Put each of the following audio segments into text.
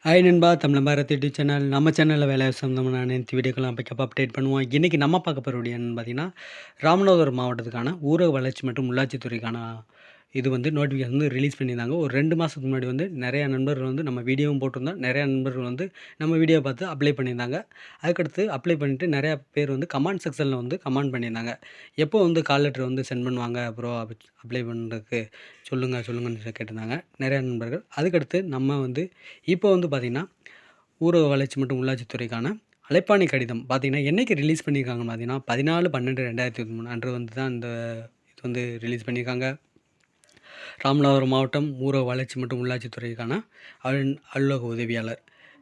Hi நண்பா! Tamil Bharat YouTube channel. நம்ம சேனல்ல வேலை சம்மந்தமான அனைத்து வீடியோக்கெல்லாம் அப்பக்கப்போ அப்டேட் பண்ணுவோம். இன்னைக்கு நம்ம பார்க்க போற வீடியோ என்னன்னு பார்த்தீங்கன்னா, ராமநாதபுரம் மாவட்டத்துக்கான ஊரக வளர்ச்சி மற்றும் உள்ளாட்சித் துறைக்கான இது வந்து நோட்டிஃபிகேஷன் வந்து ரிலீஸ் பண்ணியிருந்தாங்க. ஒரு 2 மாசத்துக்கு முன்னாடி வந்து நெறைய நண்பர்கள் வந்து நம்ம வீடியோவும் போட்டிருந்தோம். நெறைய நண்பர்கள் வந்து நம்ம வீடியோ பார்த்து அப்ளை பண்ணியிருந்தாங்க. அதுக்கடுத்து அப்ளை பண்ணிட்டு நெறையா பேர் வந்து கமெண்ட் செக்ஷன்ல வந்து கமெண்ட் பண்ணியிருந்தாங்க. எப்போ வந்து கால் லெட்டர் வந்து சென்ட் பண்ணுவாங்க ப்ரோ அப்ளை பண்ணுறதுக்கு சொல்லுங்கன்னு கேட்டிருந்தாங்க நெறைய நண்பர்கள். அதுக்கடுத்து நம்ம வந்து இப்போ வந்து பார்த்திங்கன்னா, ஊரக வளர்ச்சி மற்றும் உள்ளாட்சித் துறைக்கான அழைப்பாணை கடிதம் பார்த்தீங்கன்னா, என்னைக்கு ரிலீஸ் பண்ணியிருக்காங்கன்னு பார்த்தீங்கன்னா, 14/12/2023 அன்று வந்து தான் இந்த இது வந்து ரிலீஸ் பண்ணியிருக்காங்க. ராமநாதபுரம் மாவட்டம் ஊரக வளர்ச்சி மற்றும் உள்ளாட்சித் துறைக்கான அலுவலக உதவியாளர்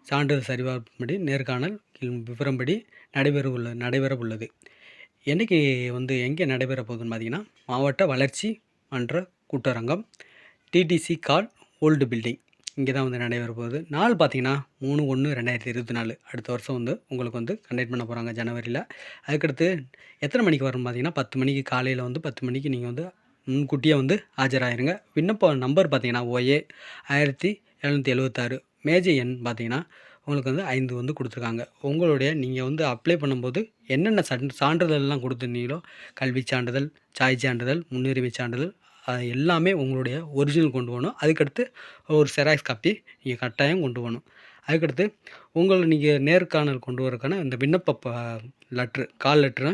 சான்றிதழ் சரிபார்ப்புப்படி நேர்காணல் விவரம்படி நடைபெற உள்ளது. என்னைக்கு வந்து எங்கே நடைபெற போகுதுன்னு பார்த்தீங்கன்னா, மாவட்ட வளர்ச்சி மன்ற கூட்டரங்கம், டிடிசி கால் ஓல்டு பில்டிங் இங்கே தான் வந்து நடைபெற போகுது. நாள் பார்த்தீங்கன்னா 3/1/2024 அடுத்த வருஷம் வந்து உங்களுக்கு வந்து கண்டக்ட் பண்ண போகிறாங்க ஜனவரியில். அதுக்கடுத்து எத்தனை மணிக்கு வரும்னு பார்த்தீங்கன்னா, 10 மணிக்கு காலையில் வந்து 10 மணிக்கு நீங்கள் வந்து முன்கூட்டியே வந்து ஆஜராயிருங்க. விண்ணப்ப நம்பர் பார்த்தீங்கன்னா OA 1776 மேஜை எண் பார்த்தீங்கன்னா உங்களுக்கு வந்து 5 வந்து கொடுத்துருக்காங்க. உங்களுடைய நீங்கள் வந்து அப்ளை பண்ணும்போது என்னென்ன சான்றிதழ்லாம் கொடுத்துருந்தீங்களோ, கல்வி சான்றிதழ், சாய் சான்றிதழ், முன்னுரிமை சான்றிதழ் எல்லாமே உங்களுடைய ஒரிஜினல் கொண்டு போகணும். அதுக்கடுத்து ஒரு செராக்ஸ் காப்பி நீங்கள் கட்டாயம் கொண்டு போகணும். அதுக்கடுத்து நீங்கள் நேர்காணல் கொண்டு வரதுக்கான இந்த விண்ணப்ப லெட்ரு கால் லெட்ரு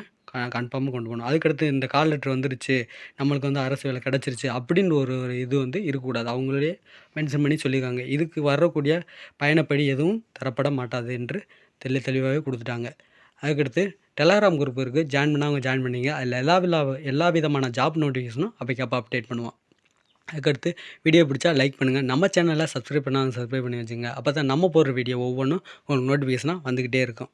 கன்ஃபார்மாக கொண்டு போகணும். அதுக்கடுத்து இந்த கால் லெட்ரு வந்துருச்சு, நம்மளுக்கு வந்து அரசு வேலை கிடச்சிருச்சு அப்படின்னு ஒரு இது வந்து இருக்கக்கூடாது. அவங்களே மென்ஷன் பண்ணி சொல்லியிருக்காங்க. இதுக்கு வரக்கூடிய பயணப்படி எதுவும் தரப்பட மாட்டாது என்று தெளிவாகவே கொடுத்துட்டாங்க. அதுக்கடுத்து டெலகிராம் குரூப் இருக்குது. ஜாயின் பண்ணாங்க ஜாயின் பண்ணிங்க. அதில் எல்லா விதமான ஜாப் நோட்டிஃபிகேஷனும் அப்போக்கப்போ அப்டேட் பண்ணுவோம். அதுக்கடுத்து வீடியோ பிடிச்சா லைக் பண்ணுங்கள். நம்ம சேனலை சப்ஸ்கிரைப் பண்ணாங்க சப்ஸ்கிரைப் பண்ணி வச்சுங்க. அப்போ தான் நம்ம போடுற வீடியோ ஒவ்வொன்றும் உங்களுக்கு நோட்டிஃபிகேஷனாக வந்துக்கிட்டே இருக்கும்.